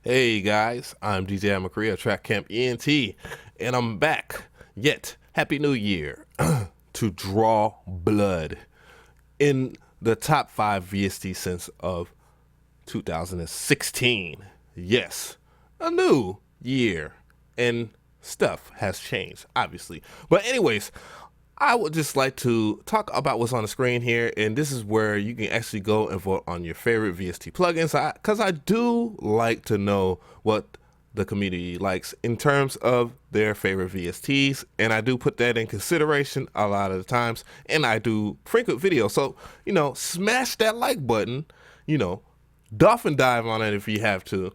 Hey guys, I'm DJ McCree of Track Camp ENT, and I'm back. Yet, Happy New Year to draw blood in the top 5 VST synths of 2016. Yes, a new year, and stuff has changed, obviously. But, anyways, I would just like to talk about what's on the screen here, and this is where you can actually go and vote on your favorite VST plugins, because I do like to know what the community likes in terms of their favorite VSTs, and I do put that in consideration a lot of the times, and I do frequent videos. So, smash that like button, duff and dive on it if you have to,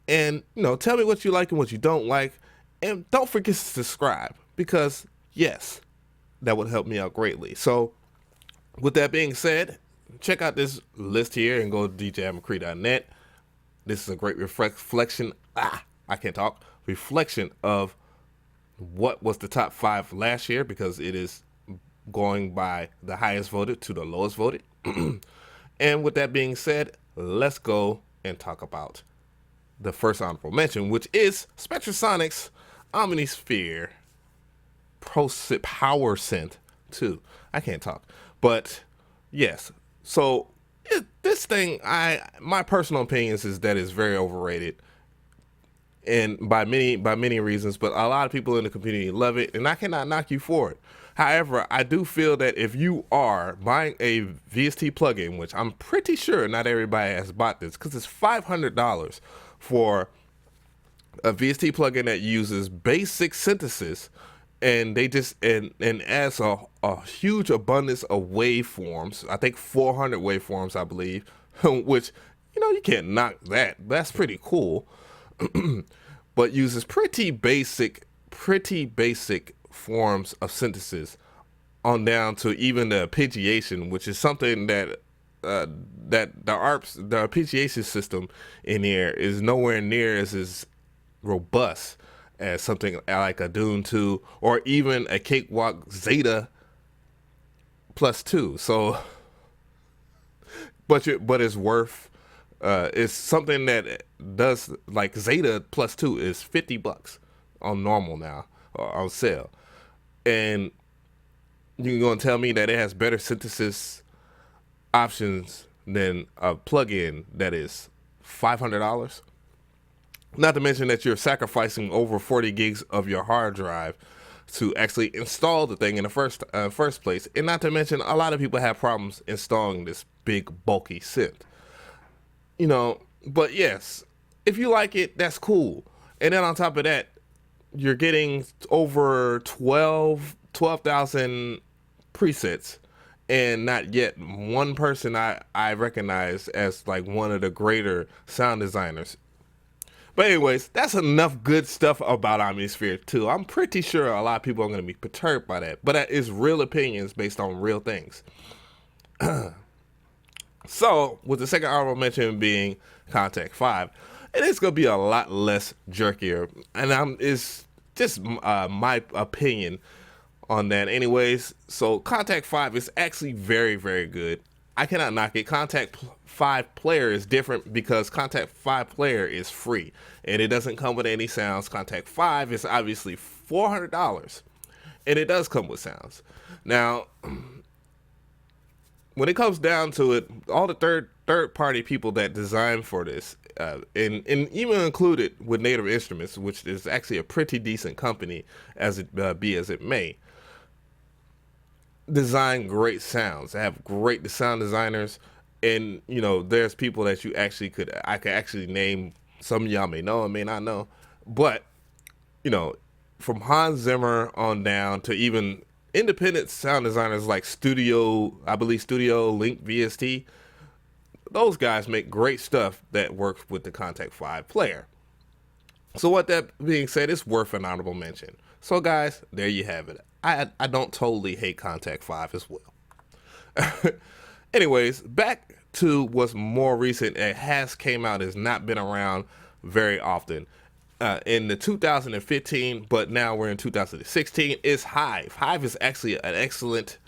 and, tell me what you like and what you don't like, and don't forget to subscribe, because, yes, that would help me out greatly. So, with that being said, check out this list here and go to djmccree.net. This is a great reflection. I can't talk. Reflection of what was the top 5 last year, because it is going by the highest voted to the lowest voted. And with that being said, let's go and talk about the first honorable mention, which is Spectrasonic's Omnisphere Pro Power Synth 2. I can't talk. But yes. So this thing, my personal opinions is that it's very overrated, and by many reasons, but a lot of people in the community love it, and I cannot knock you for it. However, I do feel that if you are buying a VST plugin, which I'm pretty sure not everybody has bought this, because it's $500 for a VST plugin that uses basic synthesis, and they just and adds a huge abundance of waveforms. I think 400 waveforms, I believe, which you can't knock that. That's pretty cool. But uses pretty basic forms of synthesis on down to even the arpeggiation, which is something that that the arpeggiation system in here is nowhere near as robust as something like a Dune 2 or even a Cakewalk Zeta plus 2. So, but it's worth. It's something that does, like Zeta plus 2 is $50 on normal now, or on sale, and you're gonna tell me that it has better synthesis options than a plugin that is $500? Not to mention that you're sacrificing over 40 gigs of your hard drive to actually install the thing in the first place. And not to mention, a lot of people have problems installing this big, bulky synth. But yes, if you like it, that's cool. And then on top of that, you're getting over 12,000 presets, and not yet one person I recognize as like one of the greater sound designers. But anyways, that's enough good stuff about Omnisphere 2. I'm pretty sure a lot of people are going to be perturbed by that. But that is real opinions based on real things. So, with the second honorable mention being Kontakt 5, it is going to be a lot less jerkier. And it's just my opinion on that anyways. So, Kontakt 5 is actually very, very good. I cannot knock it. Kontakt 5 Player is different because Kontakt 5 Player is free and it doesn't come with any sounds. Kontakt 5 is obviously $400 and it does come with sounds. Now, when it comes down to it, all the third party people that designed for this, and even included with Native Instruments, which is actually a pretty decent company as it be as it may, design great sounds. They have great sound designers, and there's people that I could actually name. Some of y'all may know and may not know, but from Hans Zimmer on down to even independent sound designers like Studio Link VST. Those guys make great stuff that works with the Kontakt 5 Player. So with that being said, it's worth an honorable mention. So guys, there you have it. I don't totally hate Kontakt 5 as well. Anyways, back to what's more recent. It has came out, has not been around very often. In the 2015, but now we're in 2016, is Hive. Hive is actually an excellent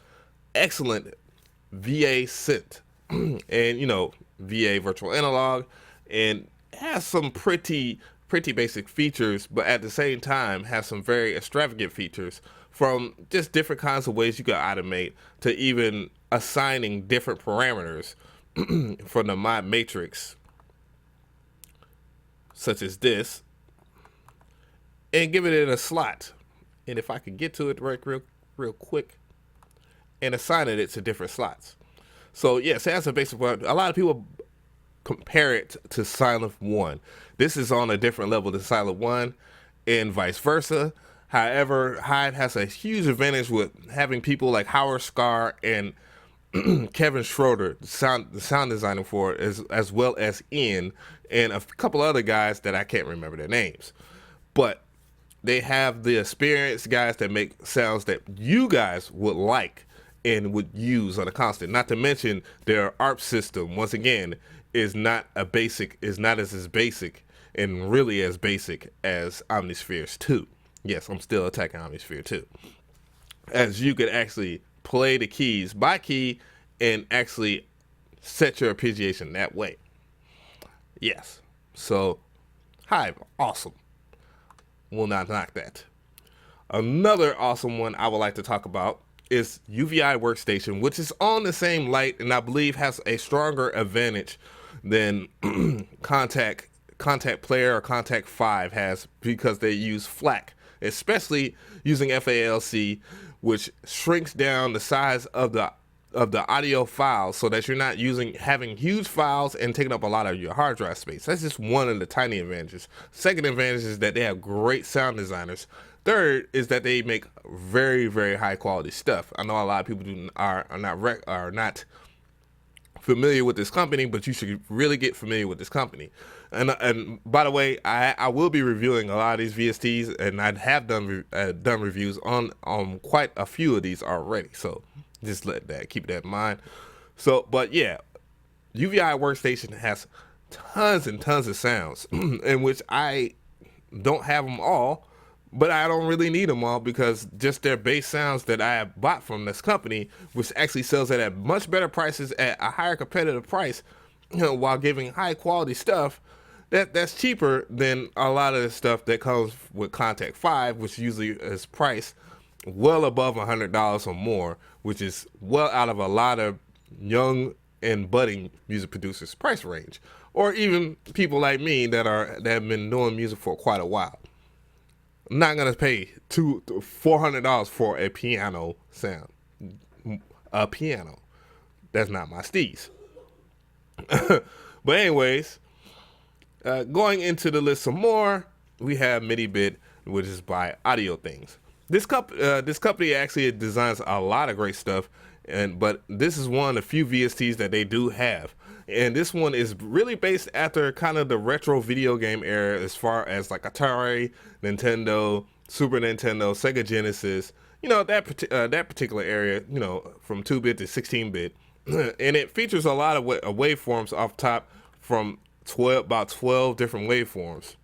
VA synth. And VA virtual analog, and has some pretty basic features, but at the same time has some very extravagant features, from just different kinds of ways you can automate to even assigning different parameters from the mod matrix, such as this, and giving it a slot. And if I could get to it real quick and assigning it to different slots. So yes, it has a basic one. A lot of people compare it to Silent 1. This is on a different level than Silent 1 and vice versa. However, Hive has a huge advantage with having people like Howard Scar and Kevin Schroeder, the sound designer for it, as well as Ian and a couple other guys that I can't remember their names. But they have the experienced guys that make sounds that you guys would like and would use on a constant. Not to mention their ARP system, once again, is not as basic and really as basic as Omnisphere's 2. Yes, I'm still attacking Omnisphere 2. As you could actually play the keys by key and actually set your arpeggiation that way. Yes. So Hive, awesome. Will not knock that. Another awesome one I would like to talk about is UVI Workstation, which is on the same light and I believe has a stronger advantage than Kontakt Player or Kontakt 5 has, because they use FLAC, especially using FALC, which shrinks down the size of the audio files so that you're not having huge files and taking up a lot of your hard drive space. That's just one of the tiny advantages. Second advantage is that they have great sound designers. Third is that they make very, very high quality stuff. I know a lot of people are not familiar with this company, but you should really get familiar with this company. And by the way, I will be reviewing a lot of these VSTs, and I have done reviews on quite a few of these already. So just keep that in mind. So, but yeah, UVI Workstation has tons and tons of sounds, in which I don't have them all, but I don't really need them all, because just their base sounds that I have bought from this company, which actually sells it at much better prices at a higher competitive price, while giving high quality stuff that's cheaper than a lot of the stuff that comes with Kontakt 5, which usually is priced well above $100 or more, which is well out of a lot of young and budding music producers' price range, or even people like me that have been doing music for quite a while. I'm not gonna pay $400 for a piano sound. A piano. That's not my steez. But anyways, going into the list some more, we have Minibit, which is by Audio Things. This company actually designs a lot of great stuff, but this is one of the few VSTs that they do have. And this one is really based after kind of the retro video game era, as far as like Atari, Nintendo, Super Nintendo, Sega Genesis, that particular area, from 2-bit to 16-bit. And it features a lot of waveforms off top, from about 12 different waveforms,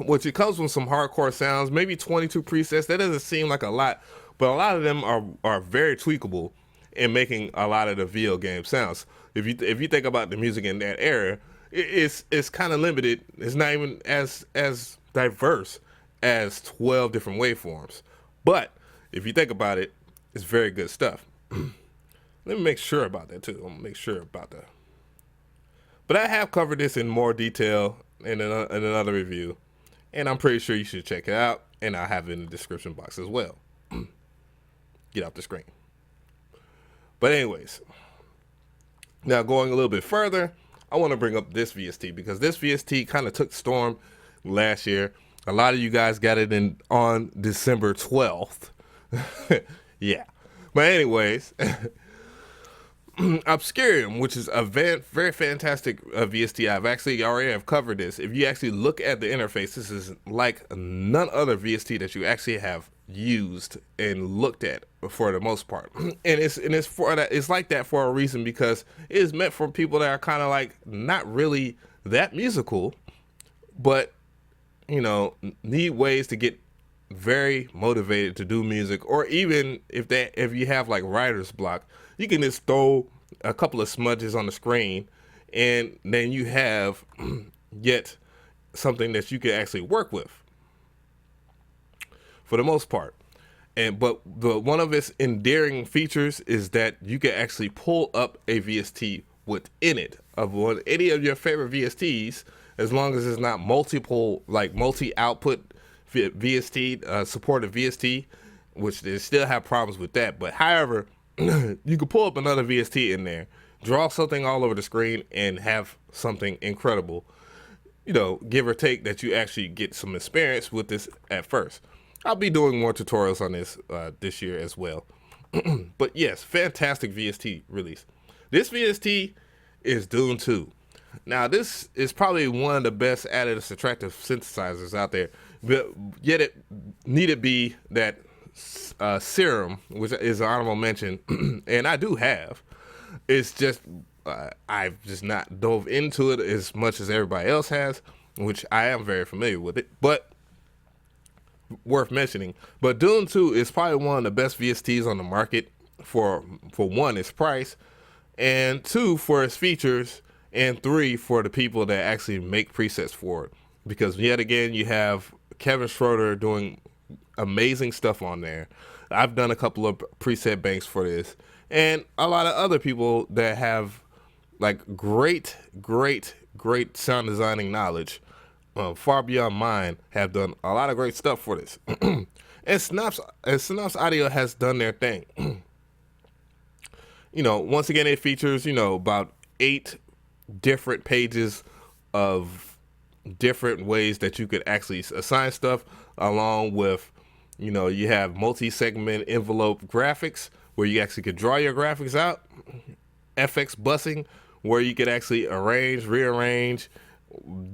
which it comes with some hardcore sounds, maybe 22 presets. That doesn't seem like a lot, but a lot of them are very tweakable in making a lot of the video game sounds. If you think about the music in that era, it's kind of limited. It's not even as diverse as 12 different waveforms. But if you think about it, it's very good stuff. Let me make sure about that too. I'm gonna make sure about that. But I have covered this in more detail in another review, and I'm pretty sure you should check it out, and I'll have it in the description box as well. Get off the screen. But anyways, now going a little bit further, I want to bring up this VST, because this VST kind of took storm last year. A lot of you guys got it on December 12th. Yeah. But anyways, Obscurium, which is a very fantastic VST. I've actually already have covered this. If you actually look at the interface, this is like none other VST that you actually have used and looked at for the most part. And it's for that. It's like that for a reason, because it is meant for people that are kind of like not really that musical, but need ways to get very motivated to do music, or even if you have like writer's block, you can just throw a couple of smudges on the screen, and then you have yet something that you can actually work with for the most part. But one of its endearing features is that you can actually pull up a VST within it of any of your favorite VSTs, as long as it's not multiple, like multi-output VST, supported VST, which they still have problems with that. But however, you can pull up another VST in there, draw something all over the screen, and have something incredible, give or take, that you actually get some experience with this at first. I'll be doing more tutorials on this this year as well. But yes, fantastic VST release. This VST is Dune 2. Now, this is probably one of the best additive subtractive synthesizers out there, but yet it needed be that Serum, which is an honorable mention, and I do have. It's just I've just not dove into it as much as everybody else has, which I am very familiar with it, but worth mentioning. But Dune 2 is probably one of the best VSTs on the market for one, its price, and two, for its features, and three, for the people that actually make presets for it. Because yet again, you have Kevin Schroeder doing amazing stuff on there. I've done a couple of preset banks for this, and a lot of other people that have like great sound designing knowledge, far beyond mine, have done a lot of great stuff for this. And Synapse Audio has done their thing. Once again, it features, about 8 different pages of different ways that you could actually assign stuff, along with, you have multi-segment envelope graphics where you actually could draw your graphics out, FX busing where you could actually arrange, rearrange,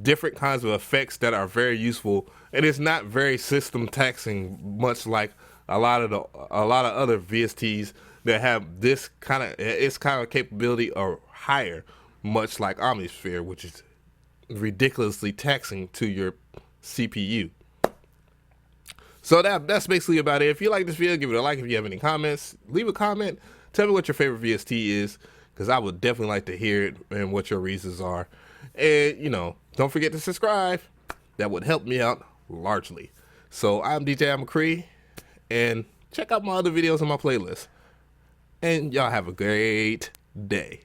different kinds of effects that are very useful, and it's not very system taxing, much like a lot of other VSTs that have this kind of capability or higher, much like Omnisphere, which is ridiculously taxing to your CPU. So that's basically about it. If you like this video, give it a like. If you have any comments, leave a comment. Tell me what your favorite VST is, because I would definitely like to hear it and what your reasons are. And, don't forget to subscribe. That would help me out largely. So I'm DJ McCree, and check out my other videos on my playlist. And y'all have a great day.